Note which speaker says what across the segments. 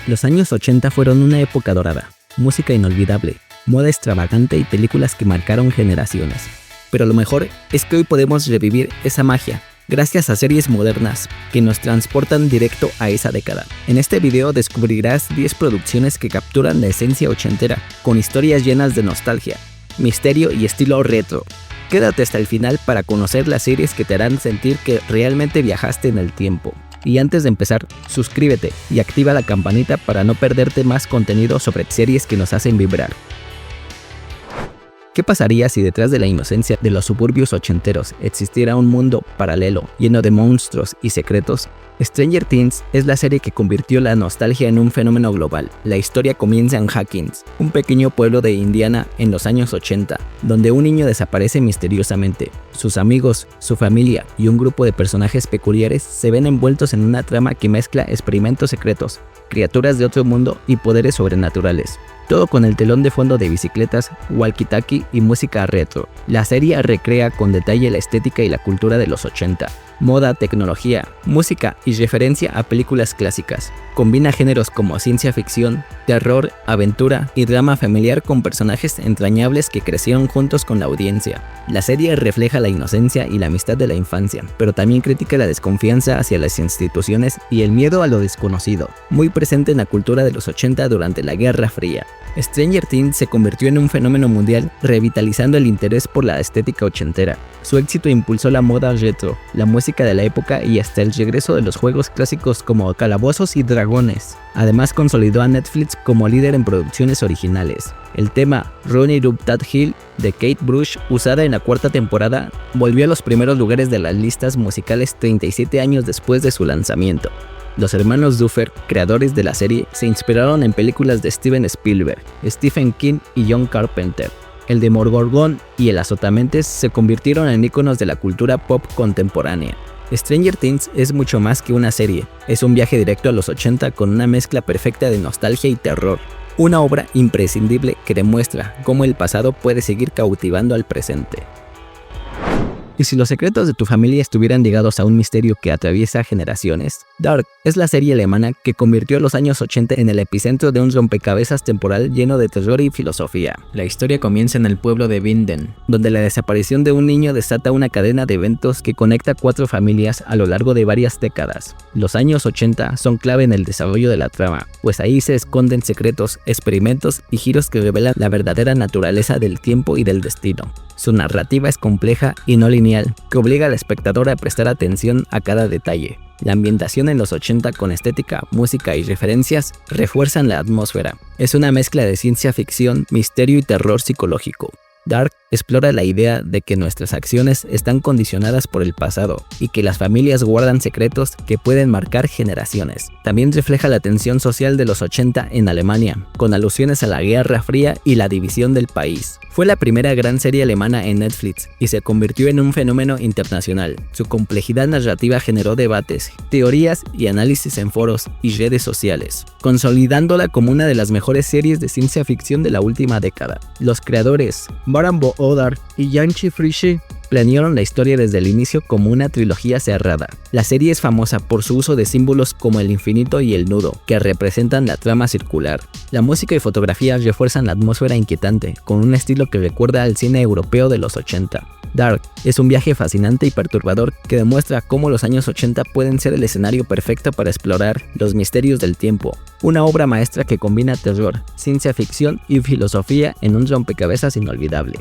Speaker 1: Los años 80 fueron una época dorada, música inolvidable, moda extravagante y películas que marcaron generaciones. Pero lo mejor es que hoy podemos revivir esa magia, gracias a series modernas que nos transportan directo a esa década. En este video descubrirás 10 producciones que capturan la esencia ochentera, con historias llenas de nostalgia, misterio y estilo retro. Quédate hasta el final para conocer las series que te harán sentir que realmente viajaste en el tiempo. Y antes de empezar, suscríbete y activa la campanita para no perderte más contenido sobre series que nos hacen vibrar. ¿Qué pasaría si detrás de la inocencia de los suburbios ochenteros existiera un mundo paralelo lleno de monstruos y secretos? Stranger Things es la serie que convirtió la nostalgia en un fenómeno global. La historia comienza en Hawkins, un pequeño pueblo de Indiana en los años 80, donde un niño desaparece misteriosamente. Sus amigos, su familia y un grupo de personajes peculiares se ven envueltos en una trama que mezcla experimentos secretos, criaturas de otro mundo y poderes sobrenaturales. Todo con el telón de fondo de bicicletas, walkie-talkie y música retro. La serie recrea con detalle la estética y la cultura de los 80. Moda, tecnología, música y referencia a películas clásicas. Combina géneros como ciencia ficción, terror, aventura y drama familiar con personajes entrañables que crecieron juntos con la audiencia. La serie refleja la inocencia y la amistad de la infancia, pero también critica la desconfianza hacia las instituciones y el miedo a lo desconocido, muy presente en la cultura de los 80 durante la Guerra Fría. Stranger Things se convirtió en un fenómeno mundial, revitalizando el interés por la estética ochentera. Su éxito impulsó la moda retro, la música de la época y hasta el regreso de los juegos clásicos como Calabozos y Dragones. Además, consolidó a Netflix como líder en producciones originales. El tema Run It Up That Hill de Kate Bush, usada en la cuarta temporada, volvió a los primeros lugares de las listas musicales 37 años después de su lanzamiento. Los hermanos Duffer, creadores de la serie, se inspiraron en películas de Steven Spielberg, Stephen King y John Carpenter. El Demogorgon y el Azotamentes se convirtieron en íconos de la cultura pop contemporánea. Stranger Things es mucho más que una serie, es un viaje directo a los 80 con una mezcla perfecta de nostalgia y terror. Una obra imprescindible que demuestra cómo el pasado puede seguir cautivando al presente. ¿Y si los secretos de tu familia estuvieran ligados a un misterio que atraviesa generaciones? Dark es la serie alemana que convirtió los años 80 en el epicentro de un rompecabezas temporal lleno de terror y filosofía. La historia comienza en el pueblo de Winden, donde la desaparición de un niño desata una cadena de eventos que conecta 4 familias a lo largo de varias décadas. Los años 80 son clave en el desarrollo de la trama, pues ahí se esconden secretos, experimentos y giros que revelan la verdadera naturaleza del tiempo y del destino. Su narrativa es compleja y no lineal, que obliga al espectador a prestar atención a cada detalle. La ambientación en los 80 con estética, música y referencias refuerzan la atmósfera. Es una mezcla de ciencia ficción, misterio y terror psicológico. Dark explora la idea de que nuestras acciones están condicionadas por el pasado y que las familias guardan secretos que pueden marcar generaciones. También refleja la tensión social de los 80 en Alemania, con alusiones a la Guerra Fría y la división del país. Fue la primera gran serie alemana en Netflix y se convirtió en un fenómeno internacional. Su complejidad narrativa generó debates, teorías y análisis en foros y redes sociales, consolidándola como una de las mejores series de ciencia ficción de la última década. Los creadores Baran Bo Odar y Janchi Frisch planearon la historia desde el inicio como una trilogía cerrada. La serie es famosa por su uso de símbolos como el infinito y el nudo, que representan la trama circular. La música y fotografía refuerzan la atmósfera inquietante, con un estilo que recuerda al cine europeo de los 80. Dark es un viaje fascinante y perturbador que demuestra cómo los años 80 pueden ser el escenario perfecto para explorar los misterios del tiempo. Una obra maestra que combina terror, ciencia ficción y filosofía en un rompecabezas inolvidable.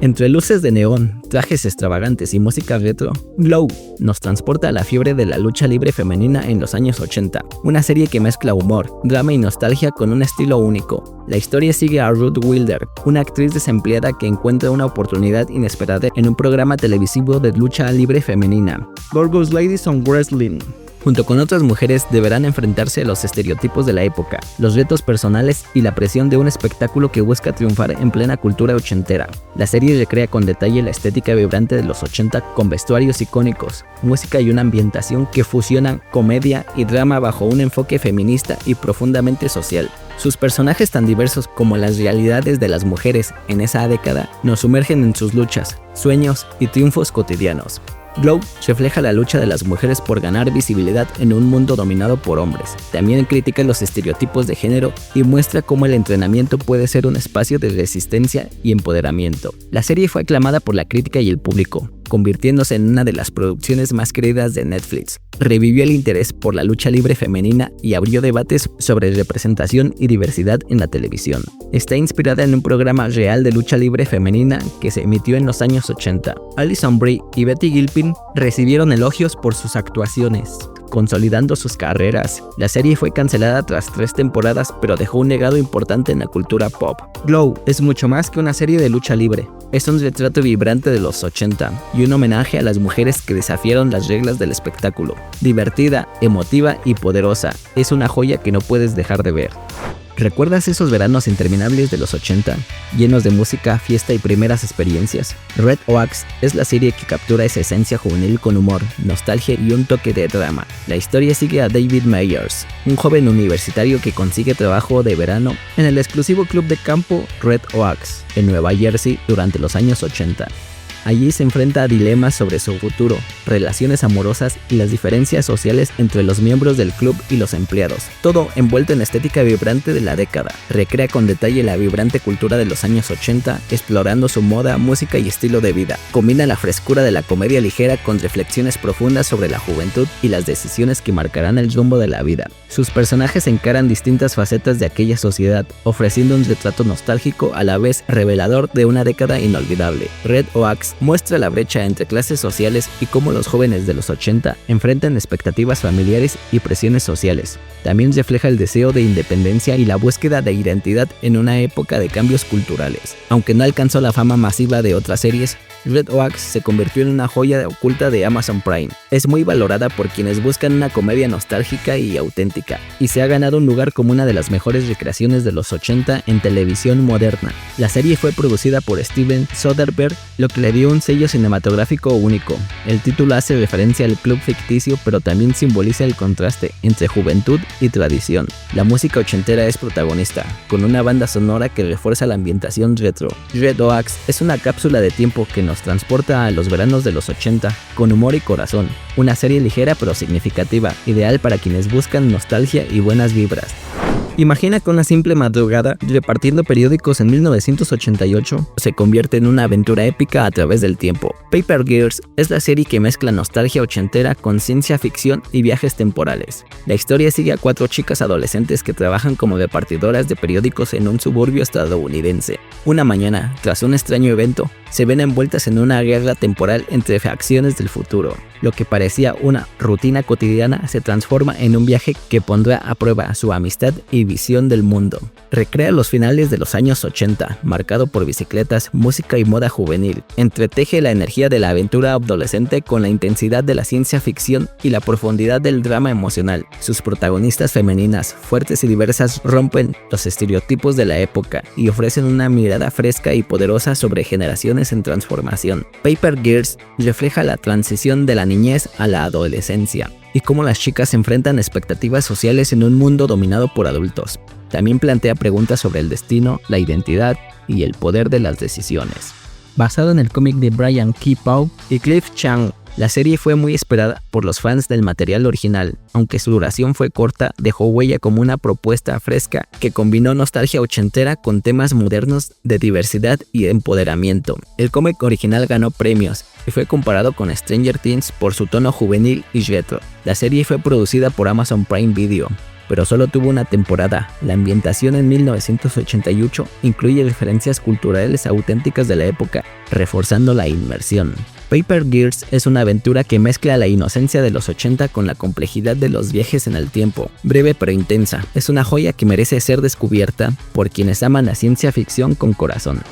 Speaker 1: Entre luces de neón, trajes extravagantes y música retro, Glow nos transporta a la fiebre de la lucha libre femenina en los años 80, una serie que mezcla humor, drama y nostalgia con un estilo único. La historia sigue a Ruth Wilder, una actriz desempleada que encuentra una oportunidad inesperada en un programa televisivo de lucha libre femenina, Gorgeous Ladies on Wrestling. Junto con otras mujeres deberán enfrentarse a los estereotipos de la época, los retos personales y la presión de un espectáculo que busca triunfar en plena cultura ochentera. La serie recrea con detalle la estética vibrante de los 80 con vestuarios icónicos, música y una ambientación que fusionan comedia y drama bajo un enfoque feminista y profundamente social. Sus personajes tan diversos como las realidades de las mujeres en esa década nos sumergen en sus luchas, sueños y triunfos cotidianos. Glow refleja la lucha de las mujeres por ganar visibilidad en un mundo dominado por hombres. También critica los estereotipos de género y muestra cómo el entrenamiento puede ser un espacio de resistencia y empoderamiento. La serie fue aclamada por la crítica y el público, convirtiéndose en una de las producciones más queridas de Netflix. Revivió el interés por la lucha libre femenina y abrió debates sobre representación y diversidad en la televisión. Está inspirada en un programa real de lucha libre femenina que se emitió en los años 80. Alison Brie y Betty Gilpin recibieron elogios por sus actuaciones, consolidando sus carreras. La serie fue cancelada tras 3 temporadas, pero dejó un legado importante en la cultura pop. Glow es mucho más que una serie de lucha libre. Es un retrato vibrante de los 80 y un homenaje a las mujeres que desafiaron las reglas del espectáculo. Divertida, emotiva y poderosa, es una joya que no puedes dejar de ver. ¿Recuerdas esos veranos interminables de los 80, llenos de música, fiesta y primeras experiencias? Red Oaks es la serie que captura esa esencia juvenil con humor, nostalgia y un toque de drama. La historia sigue a David Meyers, un joven universitario que consigue trabajo de verano en el exclusivo club de campo Red Oaks, en Nueva Jersey durante los años 80. Allí se enfrenta a dilemas sobre su futuro, relaciones amorosas y las diferencias sociales entre los miembros del club y los empleados. Todo envuelto en la estética vibrante de la década. Recrea con detalle la vibrante cultura de los años 80, explorando su moda, música y estilo de vida. Combina la frescura de la comedia ligera con reflexiones profundas sobre la juventud y las decisiones que marcarán el rumbo de la vida. Sus personajes encaran distintas facetas de aquella sociedad, ofreciendo un retrato nostálgico a la vez revelador de una década inolvidable. Red Oaks muestra la brecha entre clases sociales y cómo los jóvenes de los 80 enfrentan expectativas familiares y presiones sociales. También refleja el deseo de independencia y la búsqueda de identidad en una época de cambios culturales. Aunque no alcanzó la fama masiva de otras series, Red Oaks se convirtió en una joya oculta de Amazon Prime. Es muy valorada por quienes buscan una comedia nostálgica y auténtica, y se ha ganado un lugar como una de las mejores recreaciones de los 80 en televisión moderna. La serie fue producida por Steven Soderbergh, lo que le dio un sello cinematográfico único. El título hace referencia al club ficticio, pero también simboliza el contraste entre juventud y tradición. La música ochentera es protagonista, con una banda sonora que refuerza la ambientación retro. Red Oaks es una cápsula de tiempo que nos transporta a los veranos de los 80, con humor y corazón. Una serie ligera pero significativa, ideal para quienes buscan nostalgia y buenas vibras. Imagina que una simple madrugada, repartiendo periódicos en 1988, se convierte en una aventura épica a través del tiempo. Paper Girls es la serie que mezcla nostalgia ochentera con ciencia ficción y viajes temporales. La historia sigue a 4 chicas adolescentes que trabajan como repartidoras de periódicos en un suburbio estadounidense. Una mañana, tras un extraño evento, se ven envueltas en una guerra temporal entre facciones del futuro. Lo que parecía una rutina cotidiana se transforma en un viaje que pondrá a prueba su amistad y visión del mundo. Recrea los finales de los años 80, marcado por bicicletas, música y moda juvenil. Entreteje la energía de la aventura adolescente con la intensidad de la ciencia ficción y la profundidad del drama emocional. Sus protagonistas femeninas, fuertes y diversas, rompen los estereotipos de la época y ofrecen una mirada fresca y poderosa sobre generaciones en transformación. Paper Girls refleja la transición de la niñez a la adolescencia y cómo las chicas enfrentan expectativas sociales en un mundo dominado por adultos. También plantea preguntas sobre el destino, la identidad y el poder de las decisiones. Basado en el cómic de Brian K. Vaughan y Cliff Chiang, la serie fue muy esperada por los fans del material original. Aunque su duración fue corta, dejó huella como una propuesta fresca que combinó nostalgia ochentera con temas modernos de diversidad y empoderamiento. El cómic original ganó premios y fue comparado con Stranger Things por su tono juvenil y retro. La serie fue producida por Amazon Prime Video, pero solo tuvo una temporada. La ambientación en 1988 incluye referencias culturales auténticas de la época, reforzando la inmersión. Paper Girls es una aventura que mezcla la inocencia de los 80 con la complejidad de los viajes en el tiempo. Breve pero intensa, es una joya que merece ser descubierta por quienes aman la ciencia ficción con corazón.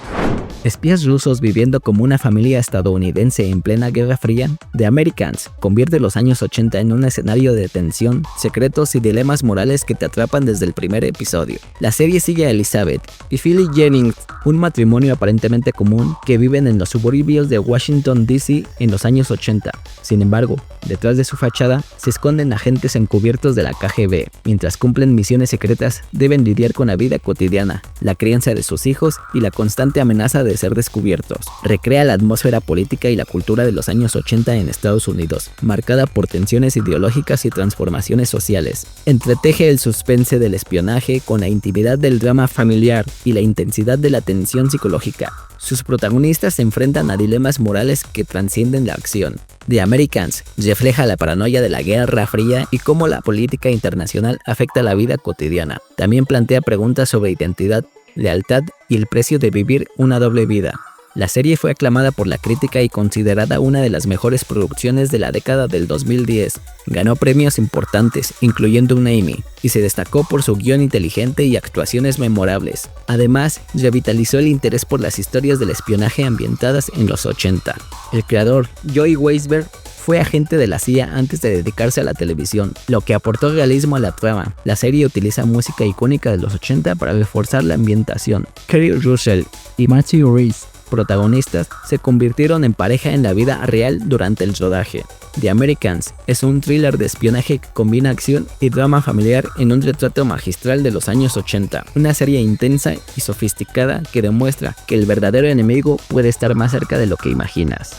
Speaker 1: Espías rusos viviendo como una familia estadounidense en plena Guerra Fría, The Americans convierte los años 80 en un escenario de tensión, secretos y dilemas morales que te atrapan desde el primer episodio. La serie sigue a Elizabeth y Philip Jennings, un matrimonio aparentemente común que viven en los suburbios de Washington, D.C. en los años 80. Sin embargo, detrás de su fachada se esconden agentes encubiertos de la KGB. Mientras cumplen misiones secretas, deben lidiar con la vida cotidiana, la crianza de sus hijos y la constante amenaza de de ser descubiertos. Recrea la atmósfera política y la cultura de los años 80 en Estados Unidos, marcada por tensiones ideológicas y transformaciones sociales. Entreteje el suspense del espionaje con la intimidad del drama familiar y la intensidad de la tensión psicológica. Sus protagonistas se enfrentan a dilemas morales que trascienden la acción. The Americans refleja la paranoia de la Guerra Fría y cómo la política internacional afecta la vida cotidiana. También plantea preguntas sobre identidad, lealtad y el precio de vivir una doble vida. La serie fue aclamada por la crítica y considerada una de las mejores producciones de la década del 2010. Ganó premios importantes, incluyendo un Emmy, y se destacó por su guión inteligente y actuaciones memorables. Además, revitalizó el interés por las historias del espionaje ambientadas en los 80. El creador, Joey Weisberg, fue agente de la CIA antes de dedicarse a la televisión, lo que aportó realismo a la trama. La serie utiliza música icónica de los 80 para reforzar la ambientación. Kerry Russell y Matthew Rhys, protagonistas, se convirtieron en pareja en la vida real durante el rodaje. The Americans es un thriller de espionaje que combina acción y drama familiar en un retrato magistral de los años 80. Una serie intensa y sofisticada que demuestra que el verdadero enemigo puede estar más cerca de lo que imaginas.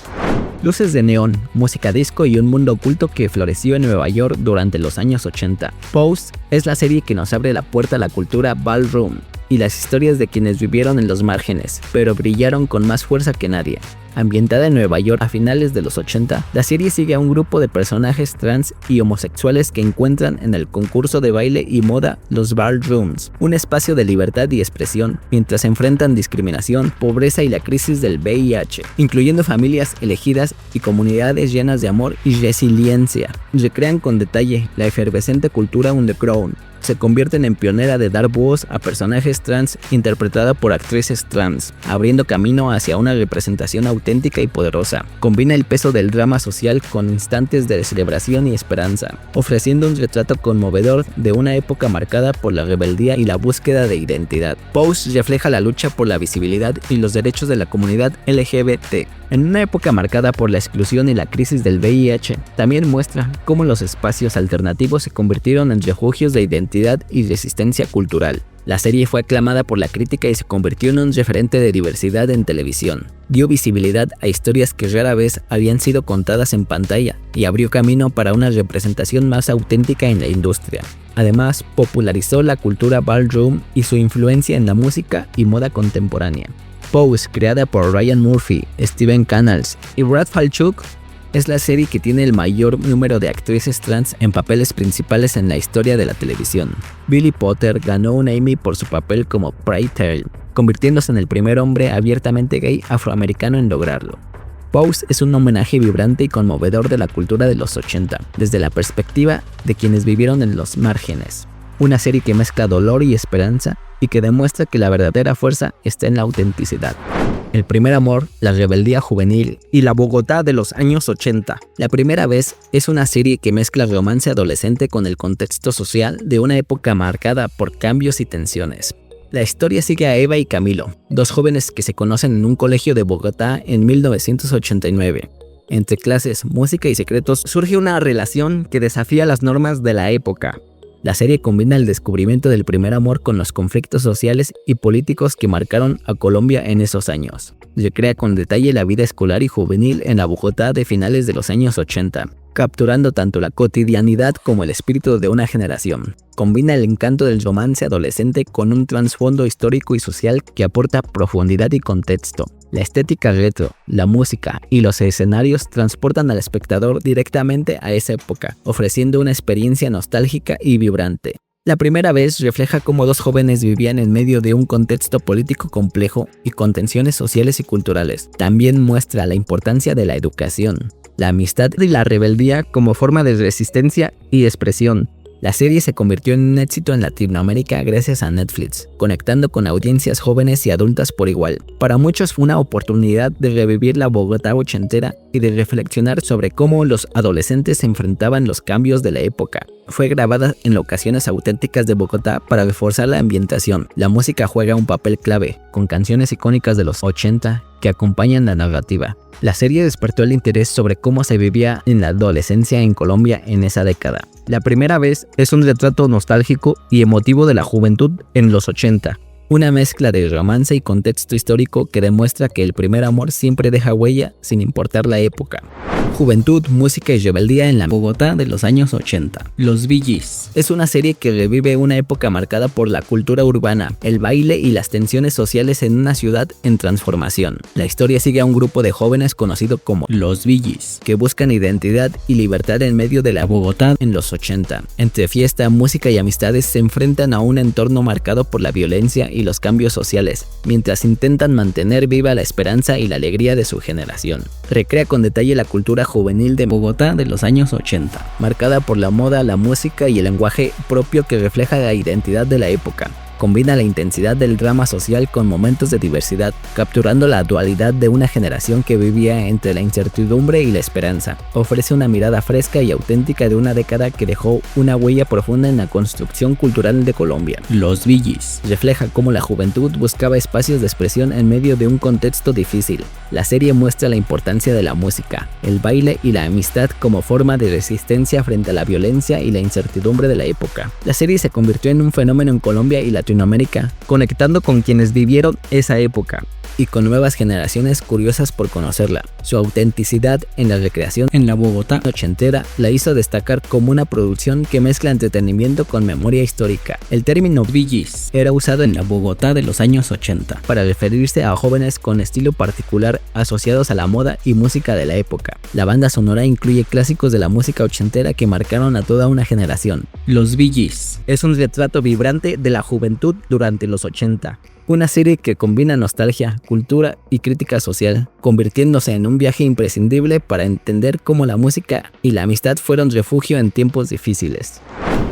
Speaker 1: Luces de neón, música disco y un mundo oculto que floreció en Nueva York durante los años 80. Pose es la serie que nos abre la puerta a la cultura ballroom y las historias de quienes vivieron en los márgenes, pero brillaron con más fuerza que nadie. Ambientada en Nueva York a finales de los 80, la serie sigue a un grupo de personajes trans y homosexuales que encuentran en el concurso de baile y moda los ballrooms, un espacio de libertad y expresión, mientras enfrentan discriminación, pobreza y la crisis del VIH, incluyendo familias elegidas y comunidades llenas de amor y resiliencia. Recrean con detalle la efervescente cultura underground. Se convierten en pionera de dar voz a personajes trans interpretada por actrices trans, abriendo camino hacia una representación auténtica y poderosa. Combina el peso del drama social con instantes de celebración y esperanza, ofreciendo un retrato conmovedor de una época marcada por la rebeldía y la búsqueda de identidad. Pose refleja la lucha por la visibilidad y los derechos de la comunidad LGBT. En una época marcada por la exclusión y la crisis del VIH, también muestra cómo los espacios alternativos se convirtieron en refugios de identidad y resistencia cultural. La serie fue aclamada por la crítica y se convirtió en un referente de diversidad en televisión. Dio visibilidad a historias que rara vez habían sido contadas en pantalla y abrió camino para una representación más auténtica en la industria. Además, popularizó la cultura ballroom y su influencia en la música y moda contemporánea. Pose, creada por Ryan Murphy, Steven Canals y Brad Falchuk, es la serie que tiene el mayor número de actrices trans en papeles principales en la historia de la televisión. Billy Potter ganó un Emmy por su papel como Prey Tale, convirtiéndose en el primer hombre abiertamente gay afroamericano en lograrlo. Pose es un homenaje vibrante y conmovedor de la cultura de los 80, desde la perspectiva de quienes vivieron en los márgenes. Una serie que mezcla dolor y esperanza y que demuestra que la verdadera fuerza está en la autenticidad. El primer amor, la rebeldía juvenil y la Bogotá de los años 80. La primera vez es una serie que mezcla romance adolescente con el contexto social de una época marcada por cambios y tensiones. La historia sigue a Eva y Camilo, dos jóvenes que se conocen en un colegio de Bogotá en 1989. Entre clases, música y secretos surge una relación que desafía las normas de la época. La serie combina el descubrimiento del primer amor con los conflictos sociales y políticos que marcaron a Colombia en esos años. Recrea con detalle la vida escolar y juvenil en la Bogotá de finales de los años 80, capturando tanto la cotidianidad como el espíritu de una generación. Combina el encanto del romance adolescente con un trasfondo histórico y social que aporta profundidad y contexto. La estética retro, la música y los escenarios transportan al espectador directamente a esa época, ofreciendo una experiencia nostálgica y vibrante. La primera vez refleja cómo dos jóvenes vivían en medio de un contexto político complejo y con tensiones sociales y culturales. También muestra la importancia de la educación, la amistad y la rebeldía como forma de resistencia y expresión. La serie se convirtió en un éxito en Latinoamérica gracias a Netflix, conectando con audiencias jóvenes y adultas por igual. Para muchos fue una oportunidad de revivir la Bogotá ochentera y de reflexionar sobre cómo los adolescentes se enfrentaban los cambios de la época. Fue grabada en locaciones auténticas de Bogotá para reforzar la ambientación. La música juega un papel clave, con canciones icónicas de los 80 que acompañan la narrativa. La serie despertó el interés sobre cómo se vivía en la adolescencia en Colombia en esa década. La primera vez es un retrato nostálgico y emotivo de la juventud en los 80. Una mezcla de romance y contexto histórico que demuestra que el primer amor siempre deja huella sin importar la época. Juventud, música y rebeldía en la Bogotá de los años 80. Los Bee Gees es una serie que revive una época marcada por la cultura urbana, el baile y las tensiones sociales en una ciudad en transformación. La historia sigue a un grupo de jóvenes conocido como los Bee Gees, que buscan identidad y libertad en medio de la Bogotá en los 80. Entre fiesta, música y amistades se enfrentan a un entorno marcado por la violencia y los cambios sociales, mientras intentan mantener viva la esperanza y la alegría de su generación. Recrea con detalle la cultura juvenil de Bogotá de los años 80, marcada por la moda, la música y el lenguaje propio que refleja la identidad de la época. Combina la intensidad del drama social con momentos de diversidad, capturando la dualidad de una generación que vivía entre la incertidumbre y la esperanza. Ofrece una mirada fresca y auténtica de una década que dejó una huella profunda en la construcción cultural de Colombia. Los Bee Gees refleja cómo la juventud buscaba espacios de expresión en medio de un contexto difícil. La serie muestra la importancia de la música, el baile y la amistad como forma de resistencia frente a la violencia y la incertidumbre de la época. La serie se convirtió en un fenómeno en Colombia y Latinoamérica, conectando con quienes vivieron esa época y con nuevas generaciones curiosas por conocerla. Su autenticidad en la recreación en la Bogotá ochentera la hizo destacar como una producción que mezcla entretenimiento con memoria histórica. El término Bee Gees era usado en la Bogotá de los años 80 para referirse a jóvenes con estilo particular asociados a la moda y música de la época. La banda sonora incluye clásicos de la música ochentera que marcaron a toda una generación. Los Bee Gees es un retrato vibrante de la juventud durante los 80. Una serie que combina nostalgia, cultura y crítica social, convirtiéndose en un viaje imprescindible para entender cómo la música y la amistad fueron refugio en tiempos difíciles.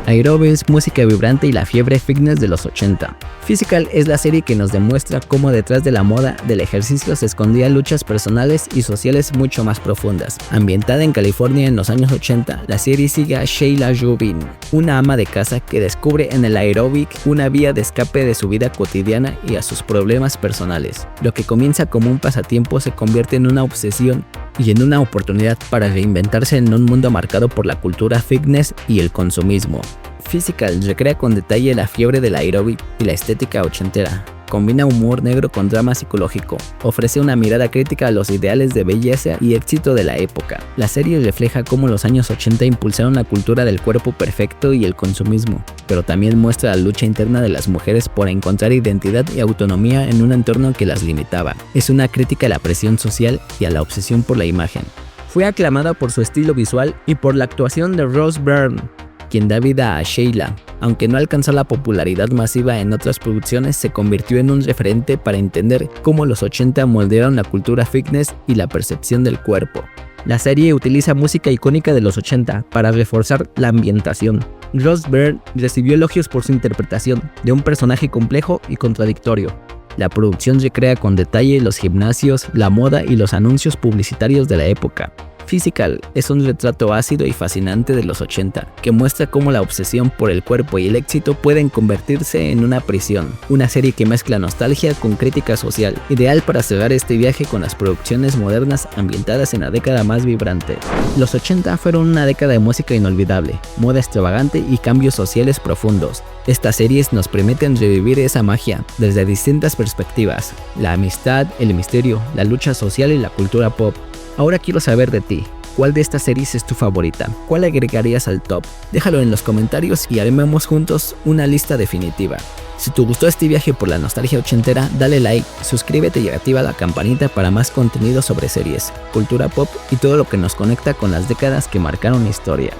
Speaker 1: Aerobics, música vibrante y la fiebre fitness de los 80. Physical es la serie que nos demuestra cómo detrás de la moda del ejercicio se escondían luchas personales y sociales mucho más profundas. Ambientada en California en los años 80, la serie sigue a Sheila Rubin, una ama de casa que descubre en el aeróbic una vía de escape de su vida cotidiana y a sus problemas personales. Lo que comienza como un pasatiempo se convierte en una obsesión y en una oportunidad para reinventarse en un mundo marcado por la cultura fitness y el consumismo. Physical recrea con detalle la fiebre del aeróbic y la estética ochentera. Combina humor negro con drama psicológico. Ofrece una mirada crítica a los ideales de belleza y éxito de la época. La serie refleja cómo los años 80 impulsaron la cultura del cuerpo perfecto y el consumismo, pero también muestra la lucha interna de las mujeres por encontrar identidad y autonomía en un entorno que las limitaba. Es una crítica a la presión social y a la obsesión por la imagen. Fue aclamada por su estilo visual y por la actuación de Rose Byrne, quien da vida a Sheila. Aunque no alcanzó la popularidad masiva en otras producciones, se convirtió en un referente para entender cómo los 80 moldearon la cultura fitness y la percepción del cuerpo. La serie utiliza música icónica de los 80 para reforzar la ambientación. Rose Byrne recibió elogios por su interpretación de un personaje complejo y contradictorio. La producción recrea con detalle los gimnasios, la moda y los anuncios publicitarios de la época. Physical es un retrato ácido y fascinante de los 80, que muestra cómo la obsesión por el cuerpo y el éxito pueden convertirse en una prisión. Una serie que mezcla nostalgia con crítica social, ideal para cerrar este viaje con las producciones modernas ambientadas en la década más vibrante. Los 80 fueron una década de música inolvidable, moda extravagante y cambios sociales profundos. Estas series nos permiten revivir esa magia desde distintas perspectivas: la amistad, el misterio, la lucha social y la cultura pop. Ahora quiero saber de ti, ¿cuál de estas series es tu favorita? ¿Cuál agregarías al top? Déjalo en los comentarios y armemos juntos una lista definitiva. Si te gustó este viaje por la nostalgia ochentera, dale like, suscríbete y activa la campanita para más contenido sobre series, cultura pop y todo lo que nos conecta con las décadas que marcaron historia.